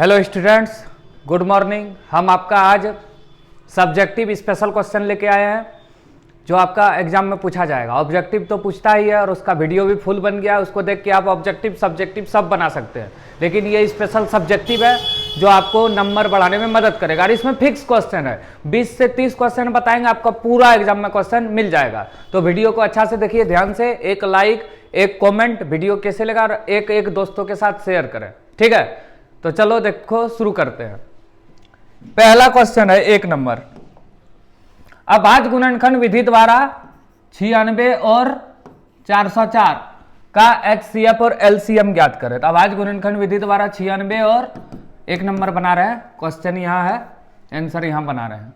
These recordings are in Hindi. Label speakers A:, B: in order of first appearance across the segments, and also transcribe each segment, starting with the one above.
A: Hello students, good morning. हम आपका आज सब्जेक्टिव स्पेशल क्वेश्चन लेके आए हैं जो आपका एग्जाम में पूछा जाएगा। ऑब्जेक्टिव तो पूछता ही है और उसका वीडियो भी फुल बन गया है, उसको देख के आप ऑब्जेक्टिव सब्जेक्टिव सब बना सकते हैं। लेकिन ये स्पेशल सब्जेक्टिव है जो आपको नंबर बढ़ाने में मदद करेगा और इसमें फिक्स क्वेश्चन है। 20 से 30 क्वेश्चन बताएंगे, आपका पूरा एग्जाम में क्वेश्चन मिल जाएगा। तो वीडियो को अच्छा से देखिए, ध्यान से, एक लाइक एक कॉमेंट वीडियो कैसे लगा और एक दोस्तों के साथ शेयर करें, ठीक है। तो चलो देखो शुरू करते हैं। पहला क्वेश्चन है 1 नंबर। अभाज्य गुणनखंड विधि द्वारा 96 और 404 का HCF और LCM ज्ञात करें। तो अभाज्य गुणनखंड विधि द्वारा 96 और 1 नंबर बना रहे हैं, क्वेश्चन यहां है, आंसर यहां बना रहे हैं,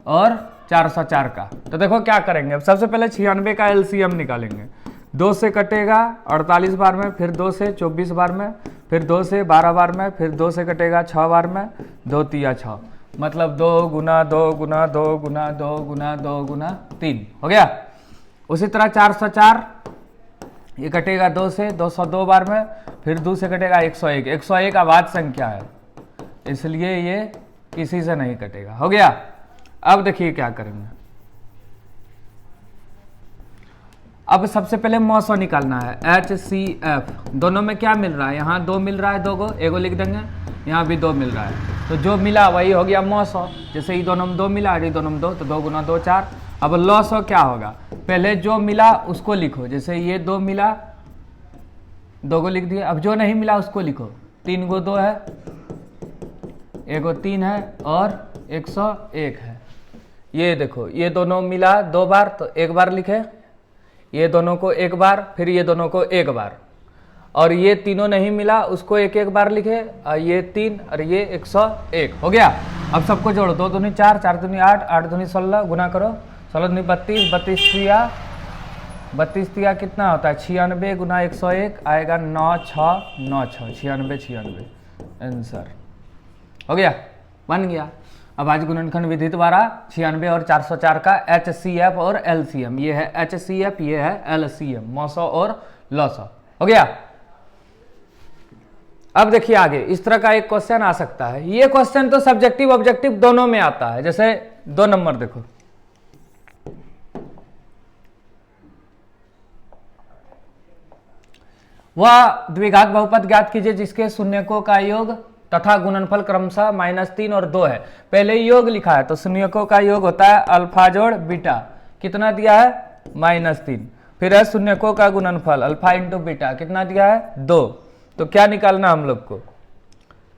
A: और 404 का। तो देखो क्या करेंगे। अब सबसे पहले 96 का LCM निकालेंगे। 2 से कटेगा 48 बार में, फिर 2 से 24 बार में, फिर 2 से 12 बार में, फिर 2 से कटेगा 6 बार में, 2 तिया 6, मतलब 2 गुना 2 गुना 2 गुना 2 गुना 2 गुना 3 हो गया। उसी तरह 404 ये कटेगा 2 से 202 बार में, फिर 2 से कटेगा 101। 101 अभाज्य संख्या है इसलिए ये किसी से नहीं कटेगा, हो गया। अब देखिए क्या करेंगे। अब सबसे पहले मौसो निकालना है, HCF। दोनों में क्या मिल रहा है, यहाँ 2 मिल रहा है, 2 को एगो लिख देंगे, यहाँ भी 2 मिल रहा है, तो जो मिला वही हो गया मौसो। जैसे ये दोनों में 2 मिला और ये दोनों में 2, तो 2 गुना 2 4। अब लॉसो क्या होगा, पहले जो मिला उसको लिखो। जैसे ये 2 मिला, 2 को लिख दिया। अब जो नहीं मिला उसको लिखो। 3 गो 2 है, एगो 3 है और 101 है। ये देखो, ये दोनों मिला 2 बार तो 1 बार लिखे, ये दोनों को 1 बार, फिर ये दोनों को 1 बार, और ये तीनों नहीं मिला उसको 1 बार लिखे, और ये 3 और ये 101 हो गया। अब सबको जोड़ो, 2 दूनी 4, 4 दूनी 8, 8 दूनी 16, गुना करो, 16 दूनी 32, 32 तिया कितना होता है 96 गुना 101 आएगा 9696, 96 आंसर हो गया, बन गया। अभाज्य गुणनखंड विधि द्वारा 96 और 404 का HCF और LCM। ये है HCF, ये है LCM, मौसो और लॉसो, हो गया। अब देखिए आगे, इस तरह का एक क्वेश्चन आ सकता है। ये क्वेश्चन तो सब्जेक्टिव ऑब्जेक्टिव दोनों में आता है। जैसे 2 नंबर देखो, वह द्विघात बहुपद ज्ञात कीजिए जिसके शून्यकों का योग तथा गुणनफल क्रमशः -3 और 2 है। पहले योग लिखा है तो शून्यकों का योग होता है अल्फा जोड़ बीटा, कितना दिया है -3। फिर है शून्यकों का गुणनफल अल्फा इंटू बीटा, कितना दिया है 2। तो क्या निकालना हम लोग को,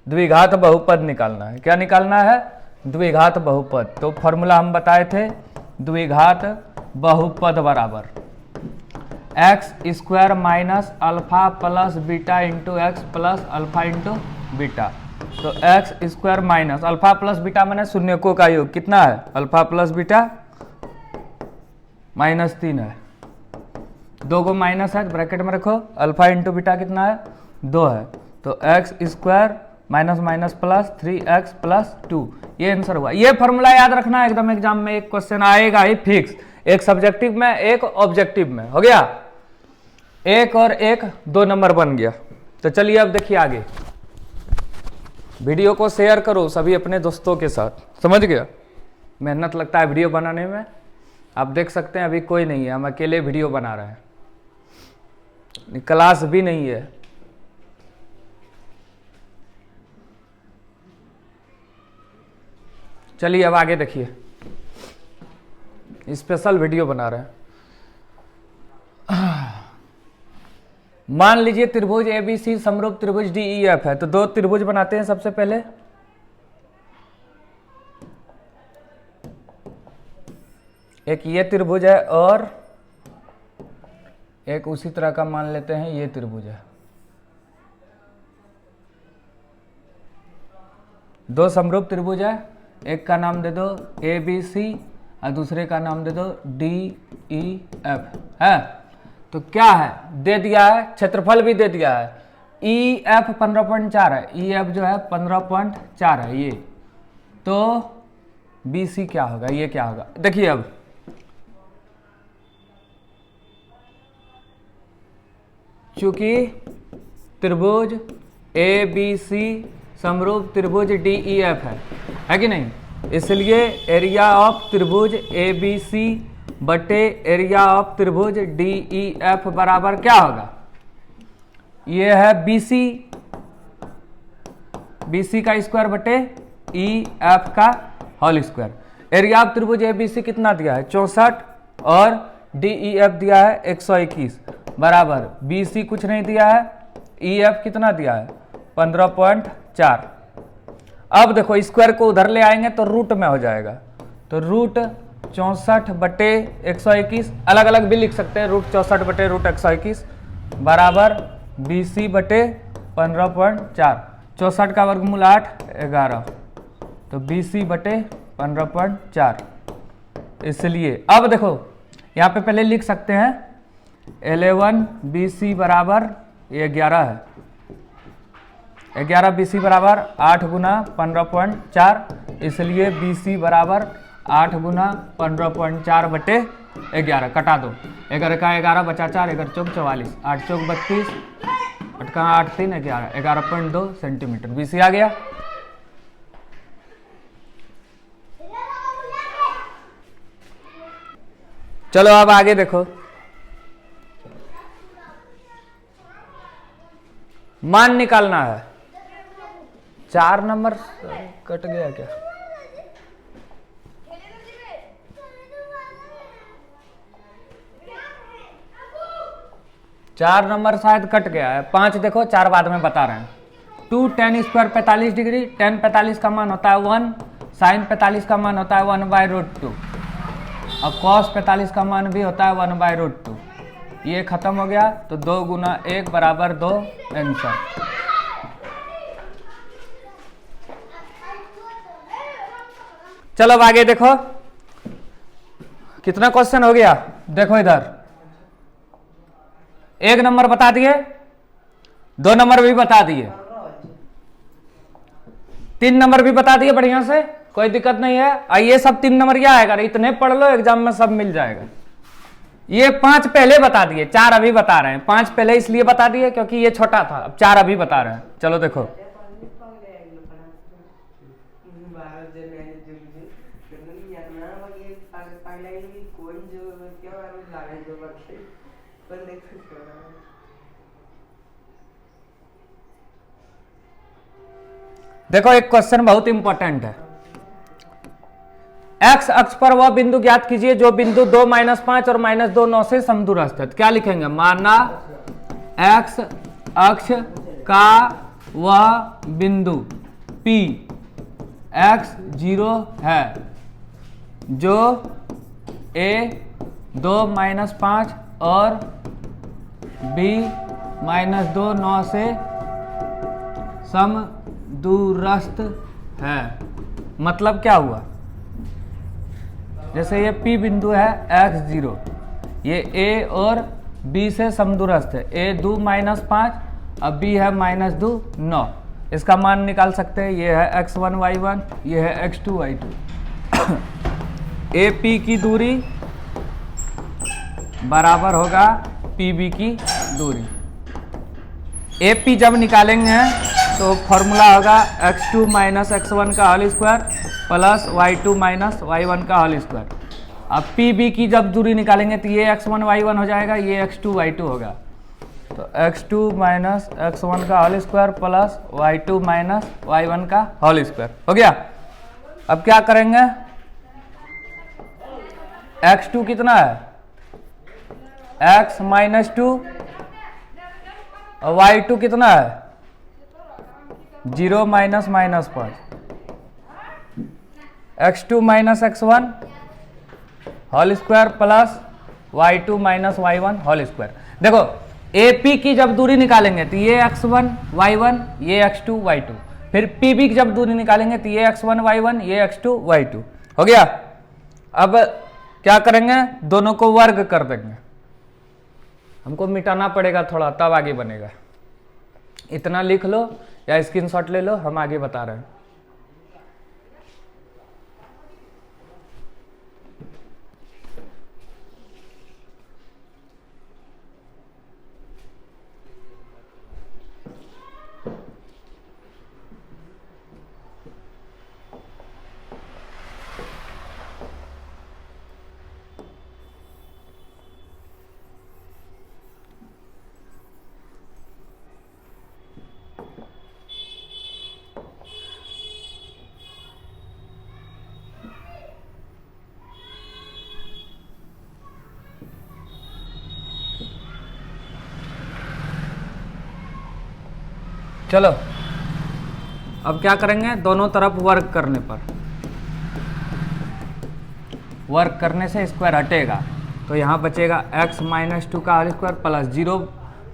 A: द्विघात बहुपद निकालना है। क्या निकालना है, द्विघात बहुपद। तो फॉर्मूला हम बताए थे, द्विघात बहुपद बराबर x² minus alpha plus beta into x plus alpha into beta. तो x² minus alpha plus beta मैंने शून्यकों का योग, कितना है अल्फा प्लस बीटा -3 है, 2 को माइनस है ब्रैकेट में रखो, अल्फा इंटू बीटा कितना है 2 है, तो x² minus minus plus 3x plus 2, ये आंसर हुआ। ये फॉर्मूला याद रखना, एकदम एग्जाम में एक क्वेश्चन आएगा ही फिक्स, एक सब्जेक्टिव में एक ऑब्जेक्टिव में, हो गया। 1 और 1 2 नंबर बन गया। तो चलिए अब देखिए आगे, वीडियो को शेयर करो सभी अपने दोस्तों के साथ, समझ गया। मेहनत लगता है वीडियो बनाने में, आप देख सकते हैं अभी कोई नहीं है, हम अकेले वीडियो बना रहे हैं, क्लास भी नहीं है। चलिए अब आगे देखिए, स्पेशल वीडियो बना रहे हैं। मान लीजिए त्रिभुज ABC समरूप त्रिभुज DEF है। तो 2 त्रिभुज बनाते हैं सबसे पहले। एक ये त्रिभुज है और एक उसी तरह का मान लेते हैं ये त्रिभुज है। 2 समरूप त्रिभुज है, एक का नाम दे दो ABC और दूसरे का नाम दे दो DEF है। तो क्या है दे दिया है, क्षेत्रफल भी दे दिया है। EF 15.4 है, EF जो है 15.4 है ये, तो BC क्या होगा, ये क्या होगा। देखिए अब चूंकि त्रिभुज ABC समरूप त्रिभुज DEF है कि नहीं। इसलिए एरिया ऑफ त्रिभुज ABC बटे एरिया ऑफ त्रिभुज DEF बराबर क्या होगा, ये है BC का स्क्वायर बटे EF का होल स्क्वायर। एरिया ऑफ त्रिभुज ABC कितना दिया है 64 और DEF दिया है 121 बराबर BC कुछ नहीं दिया है, EF कितना दिया है 15.4। अब देखो स्क्वायर को उधर ले आएंगे तो रूट में हो जाएगा, तो रूट 64 बटे 121 अलग अलग भी लिख सकते हैं, रूट 64 बटे रूट 121 बराबर BC बटे 15.4। 64 का वर्गमूल 8 11, तो BC बटे 15.4। इसलिए अब देखो यहाँ पे पहले लिख सकते हैं 11 BC बराबर ये 11 है, 11 BC बराबर 8 गुना 15.4, इसलिए BC बराबर 8 गुना 15.4 बटे 11। कटा दो, 11 का 11 बचा 4, 11 चौक 44, 8 चौक 32, 8 का 8 3 11, 11.2 सेंटीमीटर BC आ गया। चलो अब आगे देखो, मान निकालना है। 4 नंबर कट गया क्या, चार नंबर शायद कट गया है, 5 देखो 4 बाद में बता रहे हैं। 2 tan स्क्वायर 45 डिग्री, tan 45 का मान होता है 1, sin 45 का मान होता है 1/√2 और cos 45 का मान भी होता है 1/√2। ये खत्म हो गया तो 2 गुना 1 बराबर 2 आंसर। चलो अब आगे देखो कितना क्वेश्चन हो गया, देखो इधर 1 नंबर बता दिए, 2 नंबर भी बता दिए, 3 नंबर भी बता दिए, बढ़िया से कोई दिक्कत नहीं है। और ये सब 3 नंबर क्या आएगा, इतने पढ़ लो एग्जाम में सब मिल जाएगा। ये 5 पहले बता दिए, 4 अभी बता रहे हैं। 5 पहले इसलिए बता दिए क्योंकि ये छोटा था, अब 4 अभी बता रहे हैं। चलो देखो देखो एक क्वेश्चन बहुत इंपॉर्टेंट है। एक्स अक्ष पर वह बिंदु ज्ञात कीजिए जो बिंदु 2 -5 और -2 9 से समदूरस्थ है। क्या लिखेंगे, माना एक्स अक्ष का वह बिंदु P x 0 है जो A 2 -5 और B -2 9 से समदूरस्थ है। मतलब क्या हुआ, जैसे ये P बिंदु है x 0, ये A और B से समदूरस्थ है। A 2 -5 और B है -2 9। इसका मान निकाल सकते हैं, ये है x1 y1, ये है x2 y2। AP की दूरी बराबर होगा PB की दूरी। AP जब निकालेंगे तो फॉर्मूला होगा x2 - x1 का whole square plus y2 - y1 का होल स्क्वायर। अब PB की जब दूरी निकालेंगे तो ये x1 y1 हो जाएगा, ये x2 y2 होगा। तो x2 - x1 का whole square plus y2 - y1 का होल स्क्वायर हो गया। अब क्या करेंगे, x2 कितना है x -2 और y2 कितना है 0 -5। x2 - x1 whole square plus y2 - y1 whole square. देखो AP की जब दूरी निकालेंगे तो ये x1 y1, ये x2 y2। फिर PB की जब दूरी निकालेंगे तो ये x1 y1, ये x2 y2 हो गया। अब क्या करेंगे, दोनों को वर्ग कर देंगे। हमको मिटाना पड़ेगा थोड़ा, तब आगे बनेगा। इतना लिख लो या स्क्रीनशॉट ले लो, हम आगे बता रहे हैं। चलो अब क्या करेंगे, दोनों तरफ वर्क करने पर, वर्क करने से स्क्वायर हटेगा तो यहाँ बचेगा x माइनस 2 का whole square plus 0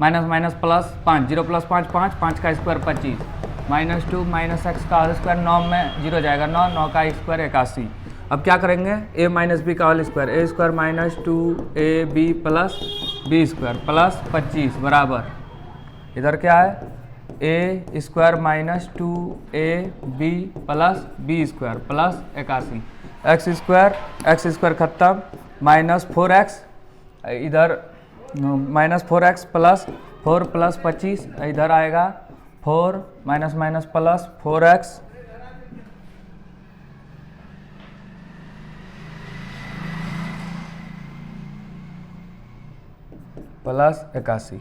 A: minus minus plus 5, 0 plus 5 5, 5 का स्क्वायर 25 माइनस 2 माइनस x का होल स्क्वायर 9 में 0 जाएगा 9, 9 का स्क्वायर 81। अब क्या करेंगे, a माइनस बी का whole square, A square minus 2ab plus B square plus 25 बराबर, इधर क्या है A square minus 2ab plus B square plus 81, x square खत्म माइनस 4x, इधर माइनस 4x प्लस 4 प्लस 25, इधर आएगा 4 minus minus plus 4x plus 81।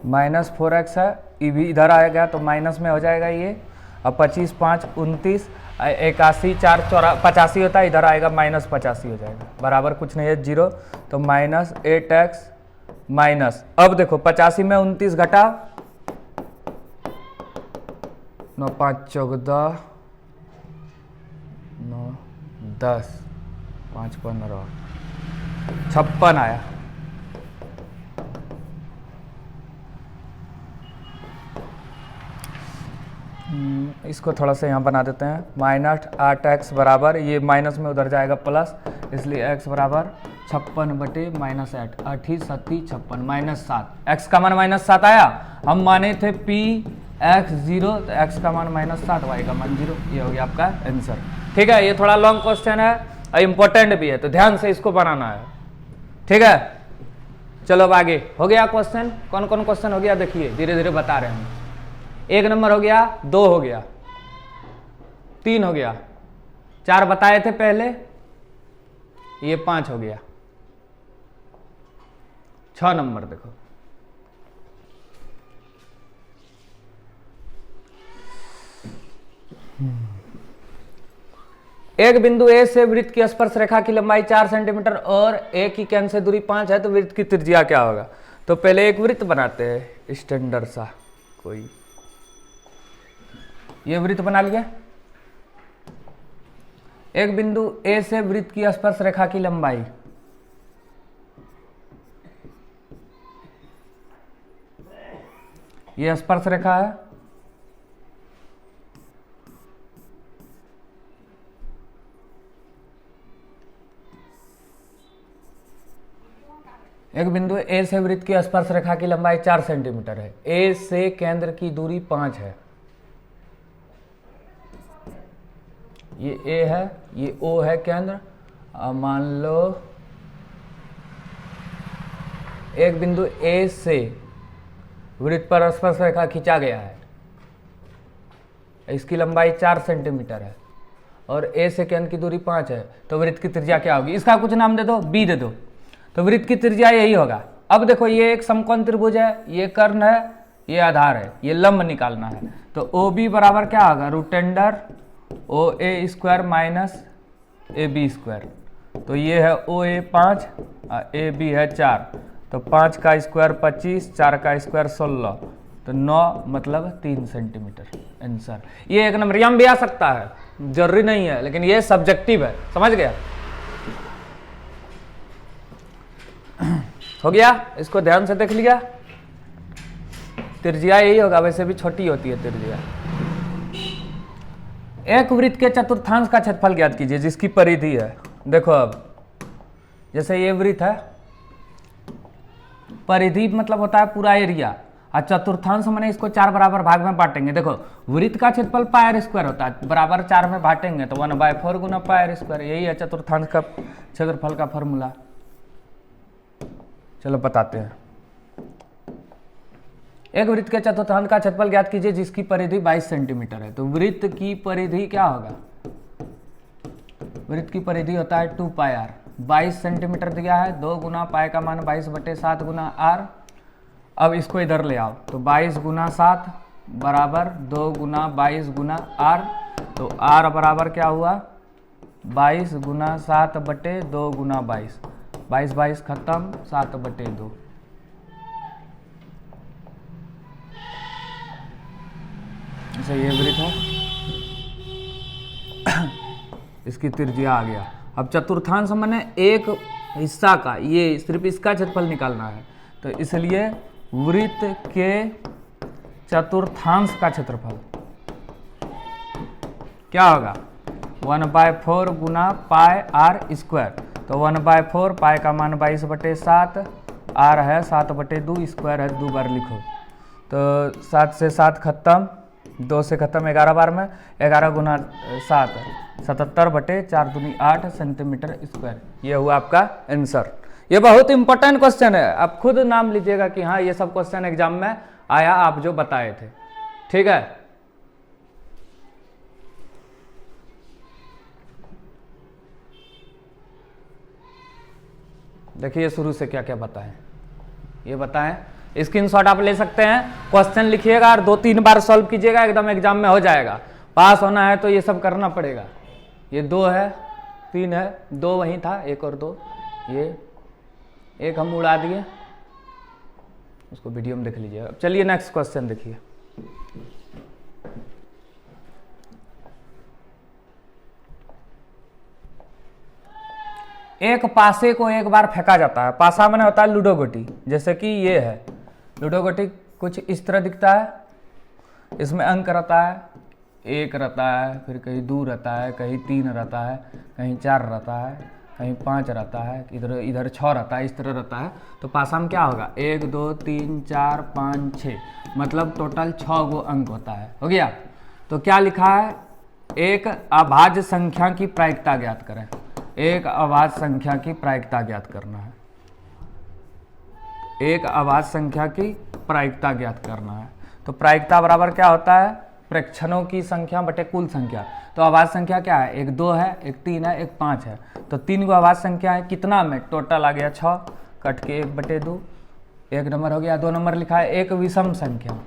A: Minus 4x है, ये भी इधर आएगा तो माइनस में हो जाएगा ये। अब 25 5 29, 81 4 85 होता है, इधर आएगा माइनस 85 हो जाएगा, बराबर कुछ नहीं है 0, तो माइनस 8x माइनस, अब देखो 85 में 29 घटा 9 5 14 9 10 5 15 56 आया। इसको थोड़ा सा यहाँ बना देते हैं, माइनस 8x बराबर, ये माइनस में उधर जाएगा प्लस, इसलिए x बराबर 56 बटे माइनस 8, 8 7 56 माइनस 7, x का मान माइनस 7 आया। हम माने थे p x 0, तो x का मान माइनस 7, y का मान 0, ये हो गया आपका आंसर। ठीक है, ये थोड़ा लॉन्ग क्वेश्चन है और इम्पोर्टेंट भी है, तो ध्यान से इसको बनाना है। ठीक है, चलो अब आगे हो गया क्वेश्चन। कौन कौन क्वेश्चन हो गया देखिए, धीरे धीरे बता रहे हैं। 1 नंबर हो गया, 2 हो गया, 3 हो गया, 4 बताए थे पहले, ये 5 हो गया, 6 नंबर देखो। एक बिंदु ए से वृत्त की स्पर्श रेखा की लंबाई 4 सेंटीमीटर और ए की केंद्र से दूरी 5 है, तो वृत्त की त्रिज्या क्या होगा। तो पहले एक वृत्त बनाते हैं स्टैंडर्ड सा, कोई ये वृत्त बना लिया। एक बिंदु ए से वृत्त की स्पर्श रेखा की लंबाई, ये स्पर्श रेखा है, एक बिंदु ए से वृत्त की स्पर्श रेखा की लंबाई 4 सेंटीमीटर है, ए से केंद्र की दूरी 5 है। ये ए है, ये ओ है केंद्र। मान लो एक बिंदु ए से वृत्त पर स्पर्श रेखा खींचा गया है, इसकी लंबाई 4 सेंटीमीटर है और ए से केंद्र की दूरी 5 है, तो वृत्त की त्रिज्या क्या होगी। इसका कुछ नाम दे दो, बी दे दो, तो वृत्त की त्रिज्या यही होगा। अब देखो ये एक समकोण त्रिभुज है, ये कर्ण है, ये आधार है, ये लंब निकालना है, तो ओ बी बराबर क्या होगा, root under O A square minus A B square. तो ये है ओ ए 5, ए बी है 4, तो 5 का स्क्वायर 25, 4 का स्क्वायर 16, तो 9 मतलब 3 सेंटीमीटर आंसर। ये एक नंबर यहाँ भी आ सकता है, जरूरी नहीं है, लेकिन ये सब्जेक्टिव है, समझ गया। हो गया, इसको ध्यान से देख लिया। त्रिज्या यही होगा, वैसे भी छोटी होती है त्रिज्या। एक वृत्त के चतुर्थांश का क्षेत्रफल ज्ञात कीजिए जिसकी परिधि है। देखो अब जैसे ये वृत्त है, परिधि मतलब होता है पूरा एरिया, और चतुर्थांश मैंने इसको 4 बराबर भाग में बांटेंगे। देखो वृत्त का क्षेत्रफल पाई स्क्वायर होता है, बराबर 4 में बांटेंगे तो 1/4 गुना पाई स्क्वायर, यही है चतुर्थांश का क्षेत्रफल का फॉर्मूला। चलो बताते हैं। एक वृत्त के चतुर्थांश का क्षेत्रफल ज्ञात कीजिए जिसकी परिधि 22 सेंटीमीटर है। तो वृत्त की परिधि क्या होगा, वृत्त की परिधि होता है 2 पाई आर। 22 सेंटीमीटर दिया है, 2 गुना पाई का मान 22/7 गुना आर। अब इसको इधर ले आओ, तो 22 गुना 7 बराबर 2 गुना 22 गुना आर। तो आर बराबर क्या हुआ, 22 गुना 7/2 गुना 22, 22 22 खत्म, 7/2। ऐसे ये वृत्त है, इसकी त्रिज्या आ गया। अब चतुर्थांश माने एक हिस्सा का, ये सिर्फ इसका क्षेत्रफल निकालना है, तो इसलिए वृत्त के चतुर्थांश का क्षेत्रफल क्या होगा 1/4 गुना पाई आर स्क्वायर। तो 1/4, पाई का मान 22/7, आर है 7/2, स्क्वायर है 2 बार लिखो। तो 7 से 7 खत्म, 2 से खत्म, 11 बार में 11 गुना 7 77/4 दूनी 8 सेंटीमीटर स्क्वायर। ये हुआ आपका आंसर। ये बहुत इंपॉर्टेंट क्वेश्चन है, आप खुद नाम लीजिएगा कि हाँ ये सब क्वेश्चन एग्जाम में आया, आप जो बताए थे। ठीक है, देखिए शुरू से क्या क्या बताएं, ये बताएं। स्क्रीनशॉट आप ले सकते हैं, क्वेश्चन लिखिएगा और 2-3 बार सॉल्व कीजिएगा, एकदम एग्जाम में हो जाएगा। पास होना है तो ये सब करना पड़ेगा। ये 2 है, 3 है, 2 वहीं था, 1 और 2, ये 1 हम उड़ा दिए, उसको वीडियो में देख लीजिएगा। चलिए नेक्स्ट क्वेश्चन देखिए। एक पासे को एक बार फेंका जाता है। पासा माने होता है लूडो गोटी, जैसे कि ये है लूडो गोटी, कुछ इस तरह दिखता है। इसमें अंक रहता है, 1 रहता है, फिर कहीं 2 रहता है, कहीं 3 रहता है, कहीं 4 रहता है, कहीं 5 रहता है, इधर 6 रहता है, इस तरह रहता है। तो पासा में क्या होगा 1 2 3 4 5 6, मतलब टोटल 6 गो अंक होता है। हो गया। तो क्या लिखा है, एक अभाज्य संख्या की प्रायिकता ज्ञात करें। एक अभाज्य संख्या की प्रायिकता ज्ञात करना है, एक अभाज्य संख्या की प्रायिकता ज्ञात करना है। तो प्रायिकता बराबर क्या होता है, प्रेक्षणों की संख्या बटे कुल संख्या। तो अभाज्य संख्या क्या है, 1 2 है, 1 3 है, 1 5 है। तो 3 गो अभाज्य संख्या है, कितना में टोटल आ गया 6, कट के 1/2, 1 नंबर हो गया। 2 नंबर लिखा है एक विषम संख्या,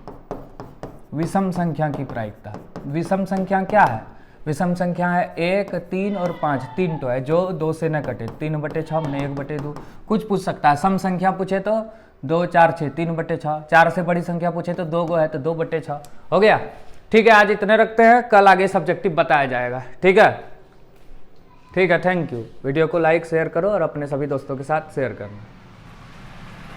A: विषम संख्या की प्रायिकता। विषम संख्या क्या है, विषम संख्या है 1 3 और 5, 3 तो है जो 2 से न कटे, 3/6 मैंने 1/2। कुछ पूछ सकता है, सम संख्या पूछे तो 2 4 6, 3/6। 4 से बड़ी संख्या पूछे तो 2 गो है तो 2/6। हो गया। ठीक है, आज इतने रखते हैं, कल आगे सब्जेक्टिव बताया जाएगा। ठीक है, ठीक है, थैंक यू। वीडियो को लाइक शेयर करो और अपने सभी दोस्तों के साथ शेयर करना।